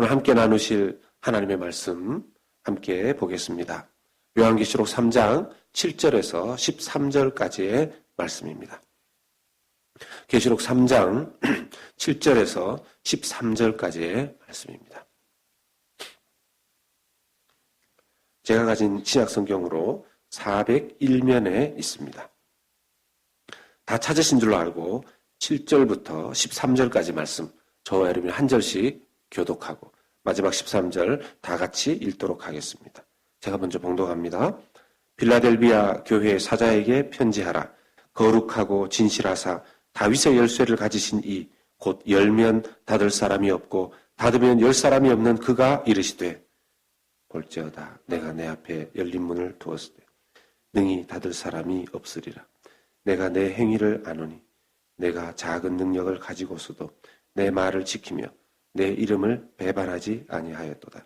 오늘 함께 나누실 하나님의 말씀 함께 보겠습니다. 요한계시록 3장 7절에서 13절까지의 말씀입니다. 계시록 3장 7절에서 13절까지의 말씀입니다. 제가 가진 신약성경으로 401면에 있습니다. 다 찾으신 줄로 알고 7절부터 13절까지 말씀 저와 여러분이 한 절씩 교독하고 마지막 13절 다 같이 읽도록 하겠습니다. 제가 먼저 봉독합니다. 빌라델비아 교회 사자에게 편지하라. 거룩하고 진실하사 다윗의 열쇠를 가지신 이 곧 열면 닫을 사람이 없고 닫으면 열 사람이 없는 그가 이르시되 볼지어다 내가 내 앞에 열린 문을 두었을 때 능히 닫을 사람이 없으리라. 내가 내 행위를 아노니 내가 작은 능력을 가지고서도 내 말을 지키며 내 이름을 배반하지 아니하였도다.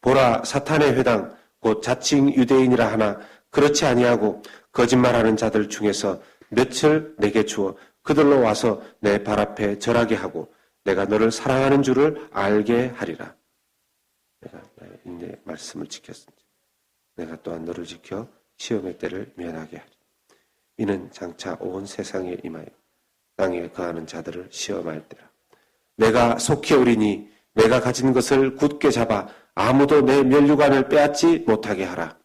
보라 사탄의 회당 곧 자칭 유대인이라 하나 그렇지 아니하고 거짓말하는 자들 중에서 몇을 내게 주어 그들로 와서 내 발 앞에 절하게 하고 내가 너를 사랑하는 줄을 알게 하리라. 내가 나의 인내의 말씀을 지켰으니 내가 또한 너를 지켜 시험의 때를 면하게 하리. 이는 장차 온 세상에 임하여 땅에 거하는 자들을 시험할 때라. 내가 속히 오리니 내가 가진 것을 굳게 잡아 아무도 내 면류관을 빼앗지 못하게 하라.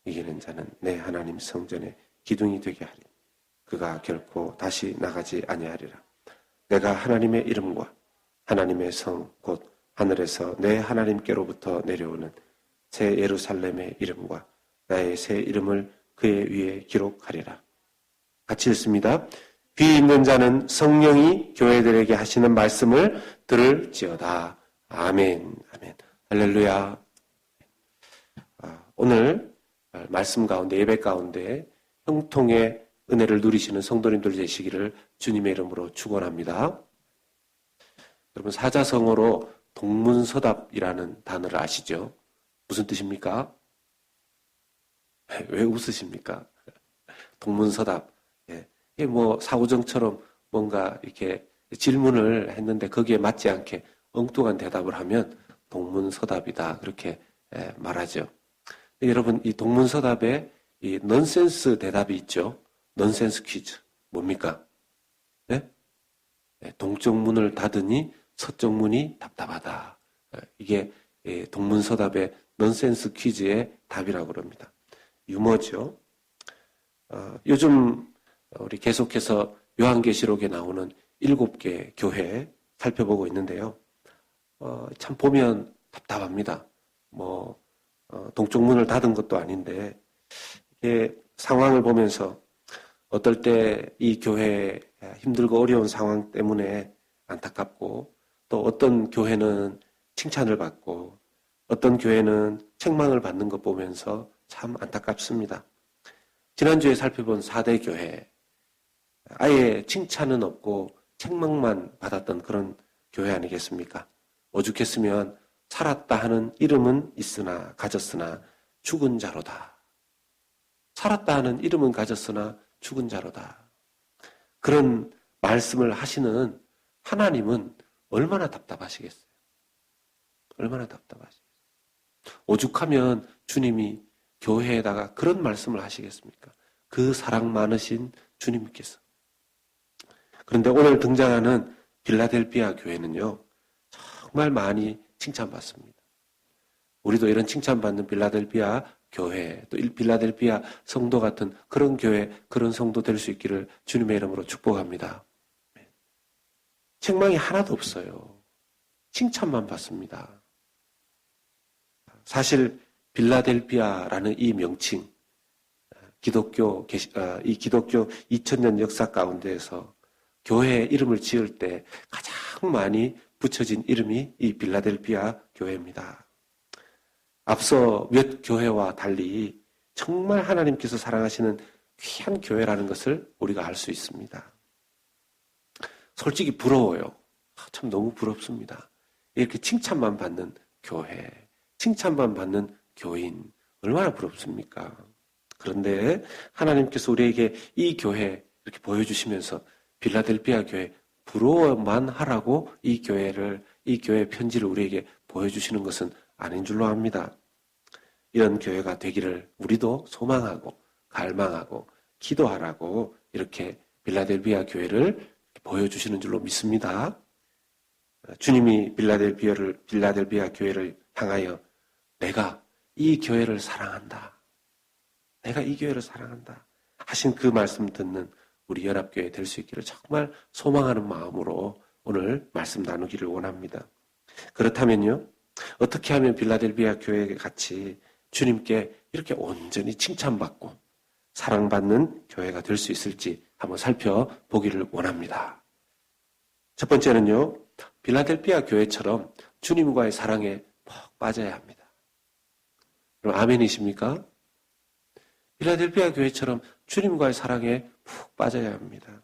이기는 자는 내 하나님 성전의 기둥이 되게 하리. 그가 결코 다시 나가지 아니하리라. 내가 하나님의 이름과 하나님의 성 곧 하늘에서 내 하나님께로부터 내려오는 새 예루살렘의 이름과 나의 새 이름을 그의 위에 기록하리라. 같이 읽습니다. 귀 있는 자는 성령이 교회들에게 하시는 말씀을 들을지어다. 아멘. 아멘. 할렐루야. 오늘 말씀 가운데 예배 가운데 형통의 은혜를 누리시는 성도님들 되시기를 주님의 이름으로 축원합니다. 여러분 사자성어로 동문서답이라는 단어를 아시죠? 무슨 뜻입니까? 왜 웃으십니까? 동문서답. 이게 뭐 사후정처럼 뭔가 이렇게 질문을 했는데 거기에 맞지 않게 엉뚱한 대답을 하면 동문서답이다 그렇게 말하죠. 여러분 이 동문서답에 이 넌센스 대답이 있죠. 넌센스 퀴즈 뭡니까? 네? 동쪽 문을 닫으니 서쪽 문이 답답하다. 이게 동문서답의 넌센스 퀴즈의 답이라고 그럽니다. 유머죠. 요즘 우리 계속해서 요한계시록에 나오는 7개 교회 살펴보고 있는데요. 참 보면 답답합니다. 동쪽 문을 닫은 것도 아닌데 이게 상황을 보면서 어떨 때 이 교회 힘들고 어려운 상황 때문에 안타깝고 또 어떤 교회는 칭찬을 받고 어떤 교회는 책망을 받는 것 보면서 참 안타깝습니다. 지난주에 살펴본 4대 교회 아예 칭찬은 없고 책망만 받았던 그런 교회 아니겠습니까? 오죽했으면 살았다 하는 이름은 있으나 가졌으나 죽은 자로다. 살았다 하는 이름은 가졌으나 죽은 자로다. 그런 말씀을 하시는 하나님은 얼마나 답답하시겠어요? 얼마나 답답하시겠어요? 오죽하면 주님이 교회에다가 그런 말씀을 하시겠습니까? 그 사랑 많으신 주님께서. 그런데 오늘 등장하는 빌라델비아 교회는요, 정말 많이 칭찬받습니다. 우리도 이런 칭찬받는 빌라델비아 교회, 또 빌라델비아 성도 같은 그런 교회, 그런 성도 될 수 있기를 주님의 이름으로 축복합니다. 책망이 하나도 없어요. 칭찬만 받습니다. 사실 빌라델비아라는 이 명칭, 기독교 2000년 역사 가운데에서 교회 이름을 지을 때 가장 많이 붙여진 이름이 이 빌라델비아 교회입니다. 앞서 몇 교회와 달리 정말 하나님께서 사랑하시는 귀한 교회라는 것을 우리가 알 수 있습니다. 솔직히 부러워요. 참 너무 부럽습니다. 이렇게 칭찬만 받는 교회, 칭찬만 받는 교인, 얼마나 부럽습니까? 그런데 하나님께서 우리에게 이 교회 이렇게 보여주시면서 빌라델비아 교회 부러워만 하라고 이 교회를 이 교회 편지를 우리에게 보여주시는 것은 아닌 줄로 압니다. 이런 교회가 되기를 우리도 소망하고 갈망하고 기도하라고 이렇게 빌라델비아 교회를 보여주시는 줄로 믿습니다. 주님이 빌라델비아 교회를 향하여 내가 이 교회를 사랑한다. 내가 이 교회를 사랑한다. 하신 그 말씀 듣는 우리 연합교회 될 수 있기를 정말 소망하는 마음으로 오늘 말씀 나누기를 원합니다. 그렇다면요, 어떻게 하면 빌라델비아 교회 같이 주님께 이렇게 온전히 칭찬받고 사랑받는 교회가 될 수 있을지 한번 살펴보기를 원합니다. 첫 번째는요, 빌라델비아 교회처럼 주님과의 사랑에 푹 빠져야 합니다. 그럼 아멘이십니까? 빌라델비아 교회처럼 주님과의 사랑에 푹 빠져야 합니다.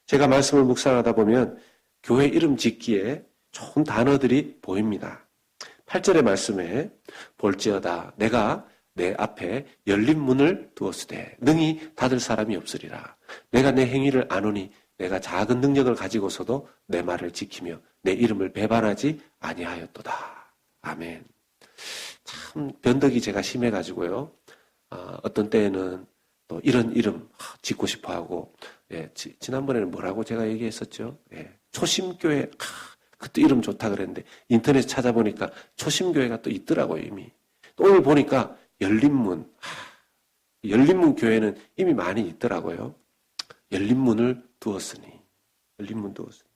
제가 말씀을 묵상하다 보면 교회 이름 짓기에 좋은 단어들이 보입니다. 8절의 말씀에 볼지어다 내가 내 앞에 열린 문을 두었으되 능히 닫을 사람이 없으리라. 내가 내 행위를 아노니 내가 작은 능력을 가지고서도 내 말을 지키며 내 이름을 배반하지 아니하였도다. 아멘. 참 변덕이 제가 심해가지고요. 어떤 때에는 또 이런 이름 짓고 싶어하고, 예, 지난번에는 뭐라고 제가 얘기했었죠? 예, 초심교회, 그것도 이름 좋다 그랬는데 인터넷 찾아보니까 초심교회가 또 있더라고요 이미. 또 오늘 보니까 열린문, 열린문 교회는 이미 많이 있더라고요. 열린문을 두었으니, 열린문 두었으니.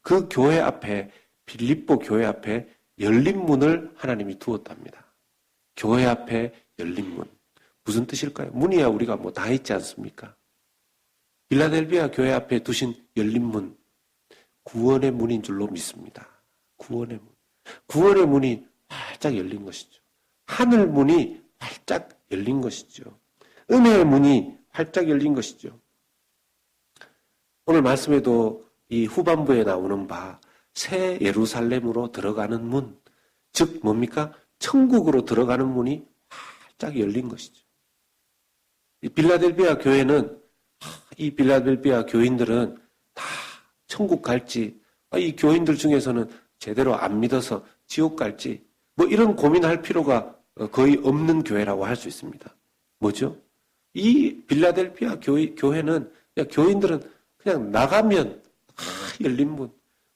그 교회 앞에, 빌립보 교회 앞에 열린문을 하나님이 두었답니다. 교회 앞에 열린문. 무슨 뜻일까요? 문이야 우리가 뭐 다 있지 않습니까? 빌라델비아 교회 앞에 두신 열린문, 구원의 문인 줄로 믿습니다. 구원의 문. 구원의 문이 활짝 열린 것이죠. 하늘 문이 활짝 열린 것이죠. 은혜의 문이 활짝 열린 것이죠. 오늘 말씀에도 이 후반부에 나오는 바, 새 예루살렘으로 들어가는 문, 즉 뭡니까? 천국으로 들어가는 문이 활짝 열린 것이죠. 이 빌라델비아 교회는, 이 빌라델비아 교인들은 다 천국 갈지, 이 교인들 중에서는 제대로 안 믿어서 지옥 갈지, 뭐 이런 고민할 필요가 거의 없는 교회라고 할 수 있습니다. 뭐죠? 이 빌라델비아 교회는, 그냥 교인들은 그냥 나가면 열린 문,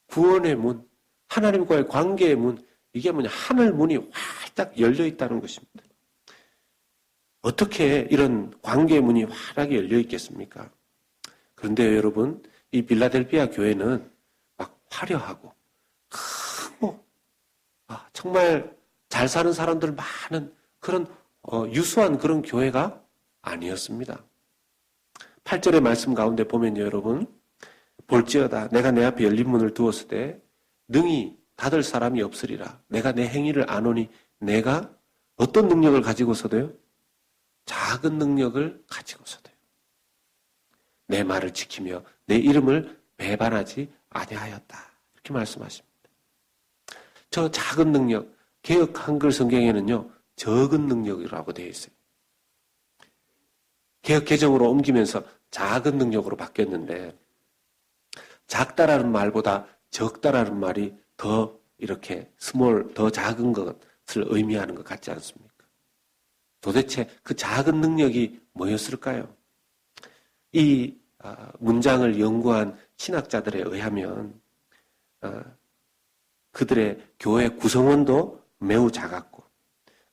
구원의 문, 하나님과의 관계의 문, 이게 뭐냐, 하늘 문이 활짝 열려 있다는 것입니다. 어떻게 이런 관계의 문이 환하게 열려 있겠습니까? 그런데 여러분, 이 빌라델비아 교회는 막 화려하고 크고 정말 잘 사는 사람들 많은 그런 유수한 그런 교회가 아니었습니다. 8절의 말씀 가운데 보면요, 여러분, 볼지어다 내가 내 앞에 열린 문을 두었으되 능히 닫을 사람이 없으리라. 내가 내 행위를 아노니 내가 어떤 능력을 가지고서도요? 작은 능력을 가지고서도요. 내 말을 지키며 내 이름을 배반하지 아니하였다. 이렇게 말씀하십니다. 저 작은 능력, 개역 한글 성경에는요, 적은 능력이라고 되어 있어요. 개역 개정으로 옮기면서 작은 능력으로 바뀌었는데, 작다라는 말보다 적다라는 말이 더 이렇게 더 작은 것을 의미하는 것 같지 않습니까? 도대체 그 작은 능력이 뭐였을까요? 이 문장을 연구한 신학자들에 의하면 그들의 교회 구성원도 매우 작았고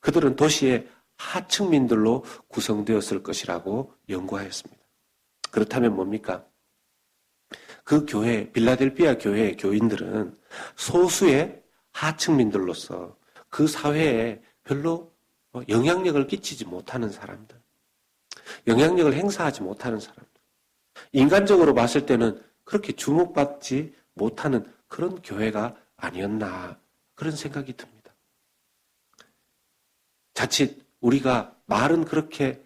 그들은 도시의 하층민들로 구성되었을 것이라고 연구하였습니다. 그렇다면 뭡니까? 그 교회, 빌라델비아 교회의 교인들은 소수의 하층민들로서 그 사회에 별로 영향력을 끼치지 못하는 사람들, 영향력을 행사하지 못하는 사람들, 인간적으로 봤을 때는 그렇게 주목받지 못하는 그런 교회가 아니었나 그런 생각이 듭니다. 자칫 우리가 말은 그렇게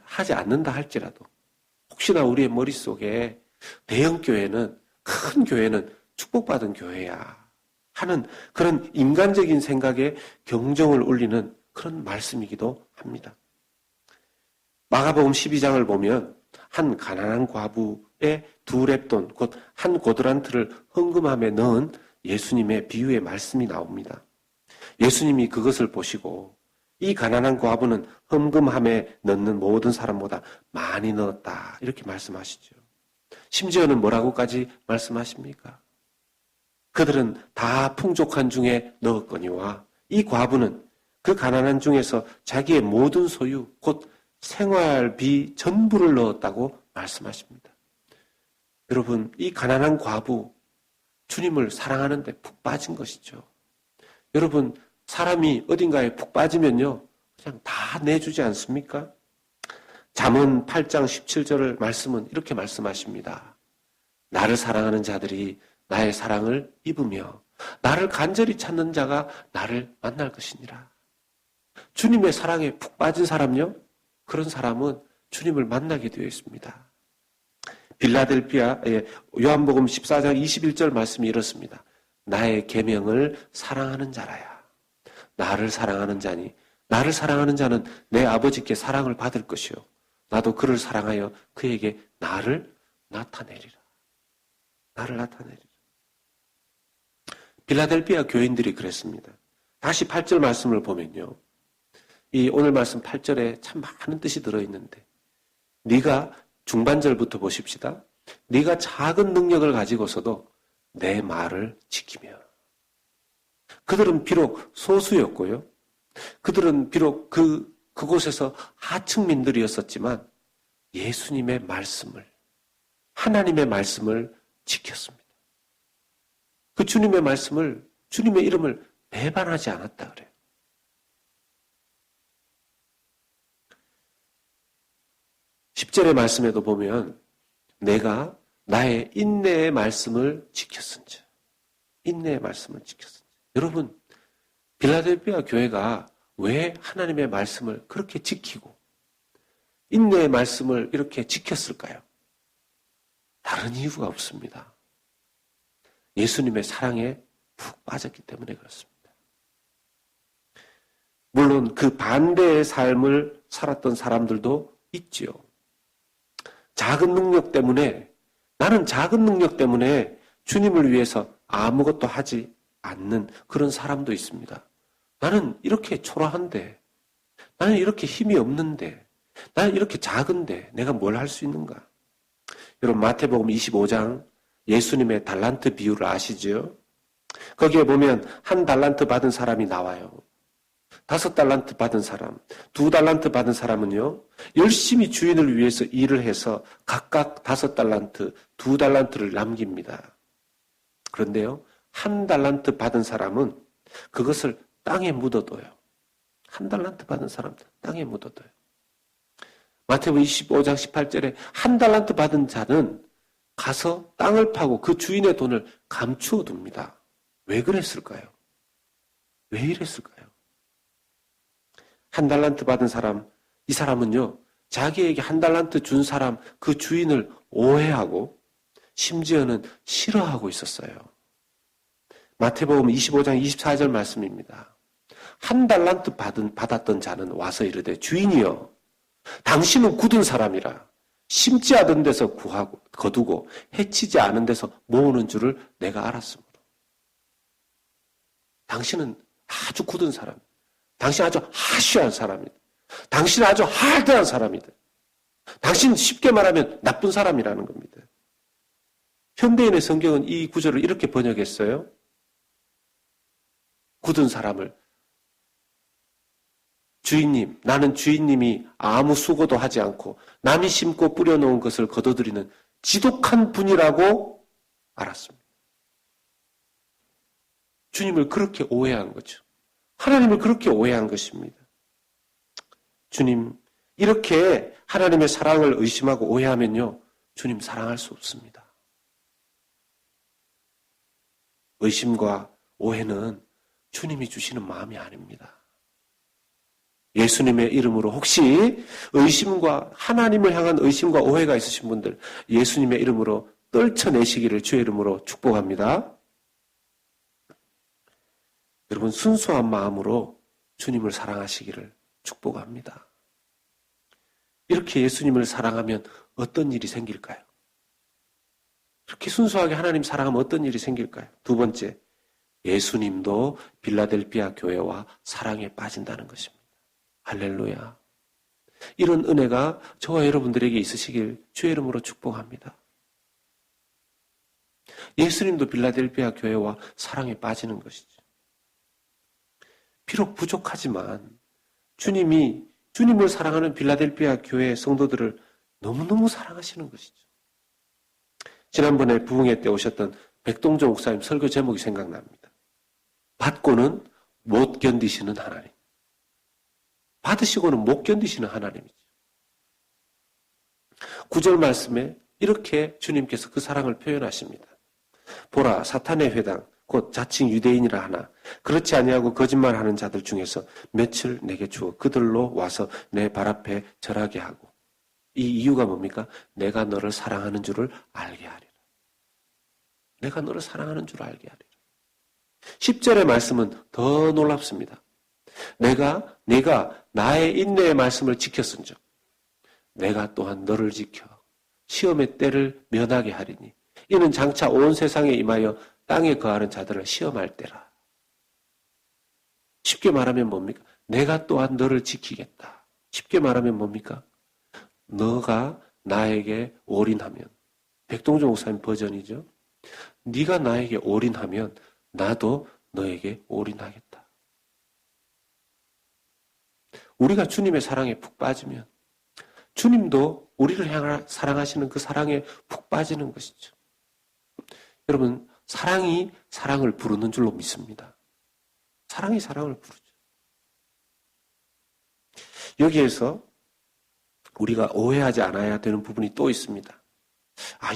하지 않는다 할지라도 혹시나 우리의 머릿속에 대형 교회는, 큰 교회는 축복받은 교회야 하는 그런 인간적인 생각에 경종을 울리는 그런 말씀이기도 합니다. 마가복음 12장을 보면 한 가난한 과부의 2 렙돈, 곧 한 고드란트를 헌금함에 넣은 예수님의 비유의 말씀이 나옵니다. 예수님이 그것을 보시고 이 가난한 과부는 흠금함에 넣는 모든 사람보다 많이 넣었다. 이렇게 말씀하시죠. 심지어는 뭐라고까지 말씀하십니까? 그들은 다 풍족한 중에 넣었거니와 이 과부는 그 가난한 중에서 자기의 모든 소유, 곧 생활비 전부를 넣었다고 말씀하십니다. 여러분, 이 가난한 과부, 주님을 사랑하는데 푹 빠진 것이죠. 여러분, 사람이 어딘가에 푹 빠지면요, 그냥 다 내주지 않습니까? 잠언 8장 17절을 말씀은 이렇게 말씀하십니다. 나를 사랑하는 자들이 나의 사랑을 입으며 나를 간절히 찾는 자가 나를 만날 것이니라. 주님의 사랑에 푹 빠진 사람요, 그런 사람은 주님을 만나게 되어 있습니다. 빌라델피아의 요한복음 14장 21절 말씀이 이렇습니다. 나의 계명을 사랑하는 자라야. 나를 사랑하는 자니 나를 사랑하는 자는 내 아버지께 사랑을 받을 것이요 나도 그를 사랑하여 그에게 나를 나타내리라. 나를 나타내리라. 빌라델피아 교인들이 그랬습니다. 다시 8절 말씀을 보면요. 이 오늘 말씀 8절에 참 많은 뜻이 들어있는데 네가 중반절부터 보십시다. 네가 작은 능력을 가지고서도 내 말을 지키며. 그들은 비록 소수였고요. 그들은 비록 그곳에서 하층민들이었었지만 예수님의 말씀을, 하나님의 말씀을 지켰습니다. 그 주님의 말씀을, 주님의 이름을 배반하지 않았다 그래요. 10절의 말씀에도 보면 내가 나의 인내의 말씀을 지켰은지. 인내의 말씀을 지켰은지. 여러분, 빌라델피아 교회가 왜 하나님의 말씀을 그렇게 지키고 인내의 말씀을 이렇게 지켰을까요? 다른 이유가 없습니다. 예수님의 사랑에 푹 빠졌기 때문에 그렇습니다. 물론 그 반대의 삶을 살았던 사람들도 있지요. 작은 능력 때문에, 나는 작은 능력 때문에 주님을 위해서 아무것도 하지 않는 그런 사람도 있습니다. 나는 이렇게 초라한데, 나는 이렇게 힘이 없는데, 나는 이렇게 작은데 내가 뭘 할 수 있는가? 여러분, 마태복음 25장 예수님의 달란트 비유를 아시죠? 거기에 보면 한 달란트 받은 사람이 나와요. 5달란트 받은 사람, 2달란트 받은 사람은요, 열심히 주인을 위해서 일을 해서 각각 5달란트, 2달란트를 남깁니다. 그런데요, 1달란트 받은 사람은 그것을 땅에 묻어둬요. 1달란트 받은 사람, 땅에 묻어둬요. 마태복음 25장 18절에 1달란트 받은 자는 가서 땅을 파고 그 주인의 돈을 감추어 둡니다. 왜 그랬을까요? 왜 이랬을까요? 1달란트 받은 사람, 이 사람은요, 자기에게 1달란트 준 사람, 그 주인을 오해하고 심지어는 싫어하고 있었어요. 마태복음 25장 24절 말씀입니다. 1달란트 받았던 자는 와서 이르되 주인이여, 당신은 굳은 사람이라 심지 않은 데서 구하고 거두고 해치지 않은 데서 모으는 줄을 내가 알았으므로. 당신은 아주 굳은 사람, 당신 아주 하쉬한 사람이다. 당신은 아주 할대한 사람이다. 당신 쉽게 말하면 나쁜 사람이라는 겁니다. 현대인의 성경은 이 구절을 이렇게 번역했어요. 굳은 사람을, 주인님, 나는 주인님이 아무 수고도 하지 않고 남이 심고 뿌려놓은 것을 거둬들이는 지독한 분이라고 알았습니다. 주님을 그렇게 오해한 거죠. 하나님을 그렇게 오해한 것입니다. 주님, 이렇게 하나님의 사랑을 의심하고 오해하면요, 주님 사랑할 수 없습니다. 의심과 오해는 주님이 주시는 마음이 아닙니다. 예수님의 이름으로 혹시 의심과, 하나님을 향한 의심과 오해가 있으신 분들, 예수님의 이름으로 떨쳐내시기를 주의 이름으로 축복합니다. 여러분, 순수한 마음으로 주님을 사랑하시기를 축복합니다. 이렇게 예수님을 사랑하면 어떤 일이 생길까요? 그렇게 순수하게 하나님 사랑하면 어떤 일이 생길까요? 두 번째, 예수님도 빌라델피아 교회와 사랑에 빠진다는 것입니다. 할렐루야. 이런 은혜가 저와 여러분들에게 있으시길 주의 이름으로 축복합니다. 예수님도 빌라델피아 교회와 사랑에 빠지는 것이죠. 비록 부족하지만 주님을 사랑하는 빌라델피아 교회 성도들을 너무너무 사랑하시는 것이죠. 지난번에 부흥회 때 오셨던 백동조 목사님 설교 제목이 생각납니다. 받고는 못 견디시는 하나님. 받으시고는 못 견디시는 하나님이죠. 9절 말씀에 이렇게 주님께서 그 사랑을 표현하십니다. 보라, 사탄의 회당 곧 자칭 유대인이라 하나 그렇지 아니하고 거짓말하는 자들 중에서 며칠 내게 주어 그들로 와서 내 발 앞에 절하게 하고. 이 이유가 뭡니까? 내가 너를 사랑하는 줄을 알게 하리라. 내가 너를 사랑하는 줄 알게 하리라. 10절의 말씀은 더 놀랍습니다. 내가 나의 인내의 말씀을 지켰은즉 내가 또한 너를 지켜 시험의 때를 면하게 하리니 이는 장차 온 세상에 임하여 땅에 거하는 자들을 시험할 때라. 쉽게 말하면 뭡니까? 내가 또한 너를 지키겠다. 쉽게 말하면 뭡니까? 너가 나에게 올인하면, 백동정 목사님 버전이죠. 네가 나에게 올인하면 나도 너에게 올인하겠다. 우리가 주님의 사랑에 푹 빠지면 주님도 우리를 향해 사랑하시는 그 사랑에 푹 빠지는 것이죠. 여러분, 사랑이 사랑을 부르는 줄로 믿습니다. 사랑이 사랑을 부르죠. 여기에서 우리가 오해하지 않아야 되는 부분이 또 있습니다.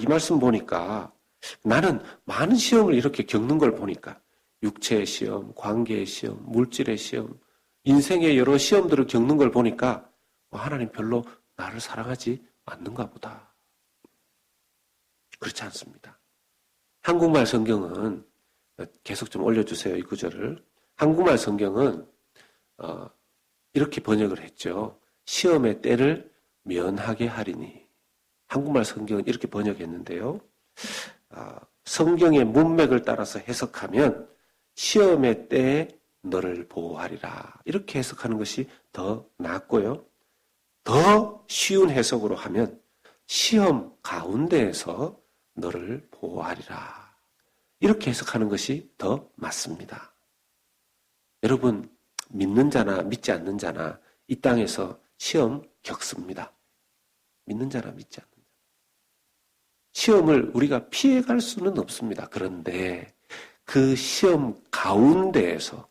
이 말씀 보니까 나는 많은 시험을 이렇게 겪는 걸 보니까 육체의 시험, 관계의 시험, 물질의 시험, 인생의 여러 시험들을 겪는 걸 보니까 하나님 별로 나를 사랑하지 않는가 보다. 그렇지 않습니다. 한국말 성경은 계속 좀 올려주세요. 이 구절을. 한국말 성경은 이렇게 번역을 했죠. 시험의 때를 면하게 하리니. 한국말 성경은 이렇게 번역했는데요. 성경의 문맥을 따라서 해석하면 시험의 때에 너를 보호하리라. 이렇게 해석하는 것이 더 낫고요. 더 쉬운 해석으로 하면 시험 가운데에서 너를 보호하리라. 이렇게 해석하는 것이 더 맞습니다. 여러분, 믿는 자나 믿지 않는 자나 이 땅에서 시험 겪습니다. 믿는 자나 믿지 않는 자. 시험을 우리가 피해갈 수는 없습니다. 그런데 그 시험 가운데에서,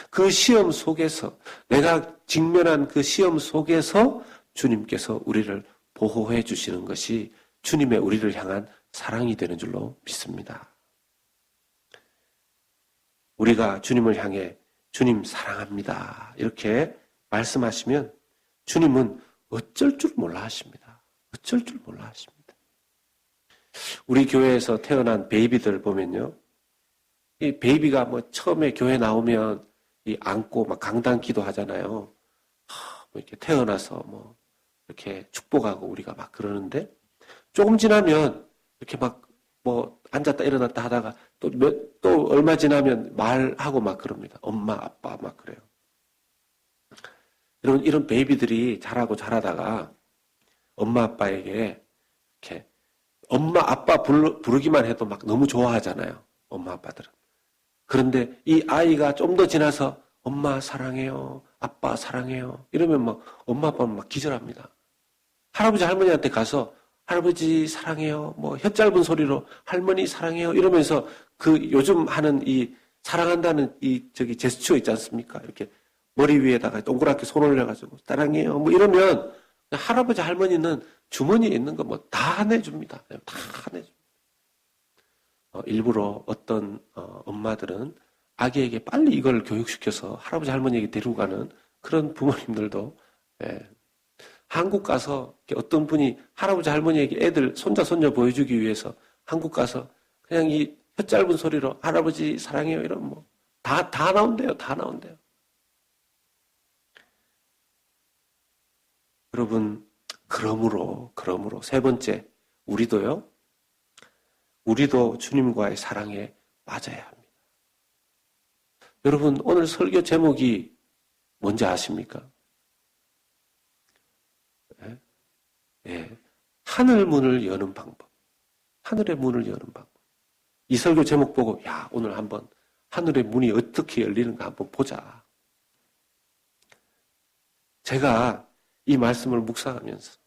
그 시험 속에서, 내가 직면한 그 시험 속에서 주님께서 우리를 보호해 주시는 것이 주님의 우리를 향한 사랑이 되는 줄로 믿습니다. 우리가 주님을 향해 주님 사랑합니다. 이렇게 말씀하시면 주님은 어쩔 줄 몰라 하십니다. 어쩔 줄 몰라 하십니다. 우리 교회에서 태어난 베이비들 보면요. 이 베이비가 처음에 교회 나오면 안고 막 강단 기도하잖아요. 뭐 이렇게 태어나서 이렇게 축복하고 우리가 막 그러는데 조금 지나면 이렇게 앉았다 일어났다 하다가 또 얼마 지나면 말하고 막 그럽니다. 엄마, 아빠 막 그래요. 여러분, 이런 베이비들이 자라다가 엄마, 아빠에게 이렇게 엄마, 아빠 부르기만 해도 막 너무 좋아하잖아요. 엄마, 아빠들은. 그런데 이 아이가 좀 더 지나서 엄마 사랑해요. 아빠 사랑해요. 이러면 엄마, 아빠는 막 기절합니다. 할아버지, 할머니한테 가서 할아버지 사랑해요. 혀 짧은 소리로 할머니 사랑해요. 이러면서 그 요즘 하는 이 사랑한다는 제스처 있지 않습니까? 이렇게 머리 위에다가 동그랗게 손 올려가지고 사랑해요. 이러면 할아버지, 할머니는 주머니에 있는 거 다 내줍니다. 다 내줍니다. 일부러 어떤 엄마들은 아기에게 빨리 이걸 교육시켜서 할아버지, 할머니에게 데리고 가는 그런 부모님들도 한국 가서 어떤 분이 할아버지, 할머니에게 애들, 손자, 손녀 보여주기 위해서 한국 가서 그냥 이 혀 짧은 소리로 할아버지 사랑해요 이러면 다 나온대요. 다 나온대요. 여러분, 그러므로 세 번째, 우리도 주님과의 사랑에 빠져야 합니다. 여러분, 오늘 설교 제목이 뭔지 아십니까? 예? 예. 하늘 문을 여는 방법. 하늘의 문을 여는 방법. 이 설교 제목 보고, 야, 오늘 한번 하늘의 문이 어떻게 열리는가 한번 보자. 제가 이 말씀을 묵상하면서,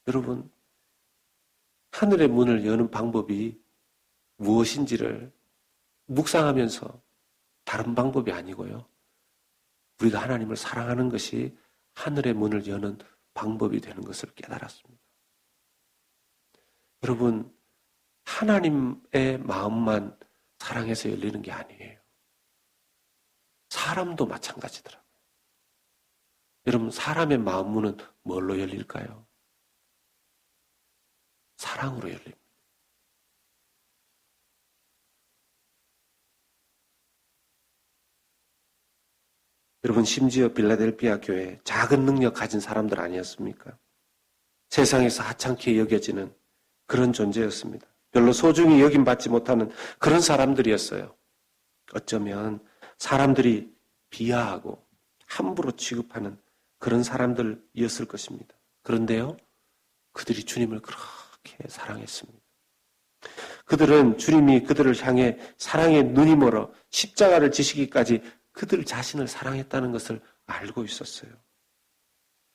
여러분, 하늘의 문을 여는 방법이 무엇인지를 묵상하면서 다른 방법이 아니고요. 우리가 하나님을 사랑하는 것이 하늘의 문을 여는 방법이 되는 것을 깨달았습니다. 여러분, 하나님의 마음만 사랑해서 열리는 게 아니에요. 사람도 마찬가지더라고요. 여러분, 사람의 마음 문은 뭘로 열릴까요? 사랑으로 열립니다. 여러분, 심지어 빌라델피아 교회 작은 능력 가진 사람들 아니었습니까? 세상에서 하찮게 여겨지는 그런 존재였습니다. 별로 소중히 여김받지 못하는 그런 사람들이었어요. 어쩌면 사람들이 비하하고 함부로 취급하는 그런 사람들이었을 것입니다. 그런데요, 그들이 주님을 그렇게 사랑했습니다. 그들은 주님이 그들을 향해 사랑의 눈이 멀어 십자가를 지시기까지 그들 자신을 사랑했다는 것을 알고 있었어요.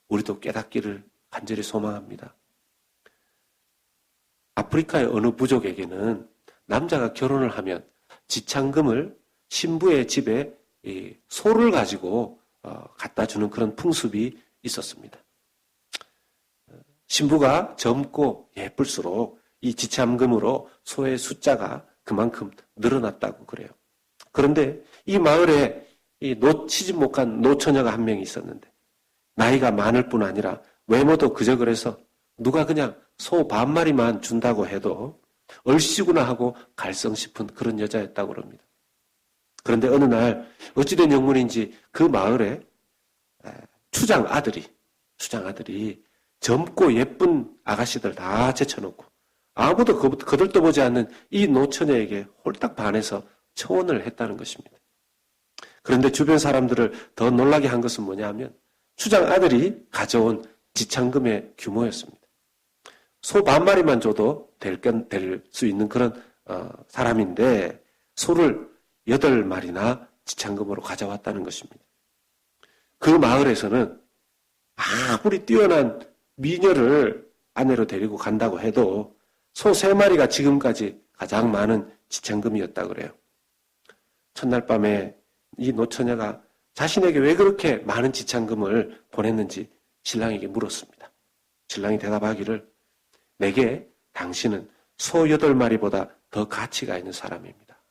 우리도 깨닫기를 간절히 소망합니다. 아프리카의 어느 부족에게는 남자가 결혼을 하면 지창금을 신부의 집에 소를 가지고 갖다 주는 그런 풍습이 있었습니다. 신부가 젊고 예쁠수록 이 지참금으로 소의 숫자가 그만큼 늘어났다고 그래요. 그런데 이 마을에 시집 못 간 노처녀가 한 명이 있었는데 나이가 많을 뿐 아니라 외모도 그저 그래서 누가 그냥 소 반마리만 준다고 해도 얼씨구나 하고 갈성 싶은 그런 여자였다고 합니다. 그런데 어느 날 어찌된 영문인지 그 마을에 추장 아들이 젊고 예쁜 아가씨들 다 제쳐놓고 아무도 거들떠보지 않는 이 노처녀에게 홀딱 반해서 청혼을 했다는 것입니다. 그런데 주변 사람들을 더 놀라게 한 것은 뭐냐 하면 추장 아들이 가져온 지참금의 규모였습니다. 소 반마리만 줘도 될 수 있는 그런 사람인데 소를 8마리나 지참금으로 가져왔다는 것입니다. 그 마을에서는 아무리 뛰어난 미녀를 아내로 데리고 간다고 해도 소 3마리가 지금까지 가장 많은 지참금이었다고 그래요. 첫날 밤에 이 노처녀가 자신에게 왜 그렇게 많은 지참금을 보냈는지 신랑에게 물었습니다. 신랑이 대답하기를 내게 당신은 소 8마리보다 더 가치가 있는 사람입니다.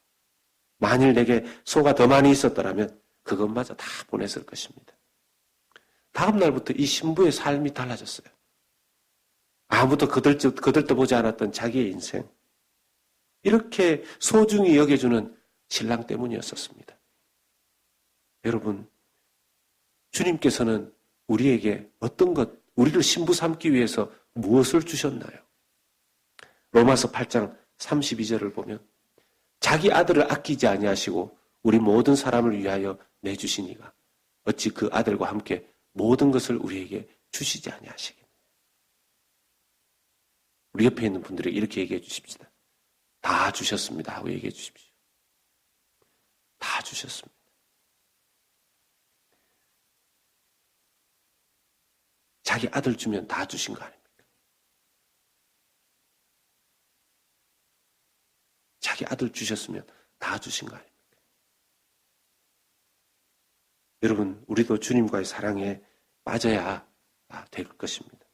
만일 내게 소가 더 많이 있었더라면 그것마저 다 보냈을 것입니다. 다음 날부터 이 신부의 삶이 달라졌어요. 아무도 거들떠보지 않았던 자기의 인생. 이렇게 소중히 여겨주는 신랑 때문이었었습니다. 여러분, 주님께서는 우리에게 어떤 것, 우리를 신부 삼기 위해서 무엇을 주셨나요? 로마서 8장 32절을 보면 자기 아들을 아끼지 아니하시고 우리 모든 사람을 위하여 내주시니가 어찌 그 아들과 함께 모든 것을 우리에게 주시지 아니하시겠느냐. 우리 옆에 있는 분들에게 이렇게 얘기해 주십시다. 다 주셨습니다 하고 얘기해 주십시오. 다 주셨습니다. 자기 아들 주면 다 주신 거 아닙니까? 자기 아들 주셨으면 다 주신 거 아닙니까? 여러분, 우리도 주님과의 사랑에 빠져야 될 것입니다.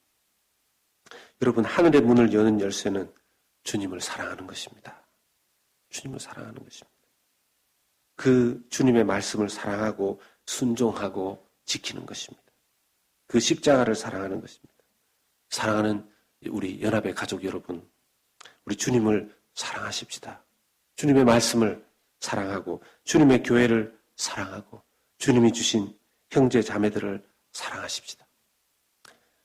여러분, 하늘의 문을 여는 열쇠는 주님을 사랑하는 것입니다. 주님을 사랑하는 것입니다. 그 주님의 말씀을 사랑하고 순종하고 지키는 것입니다. 그 십자가를 사랑하는 것입니다. 사랑하는 우리 연합의 가족 여러분, 우리 주님을 사랑하십시다. 주님의 말씀을 사랑하고 주님의 교회를 사랑하고 주님이 주신 형제 자매들을 사랑하십시다.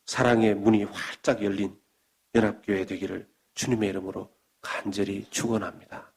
사랑의 문이 활짝 열린 연합교회 되기를 주님의 이름으로 간절히 축원합니다.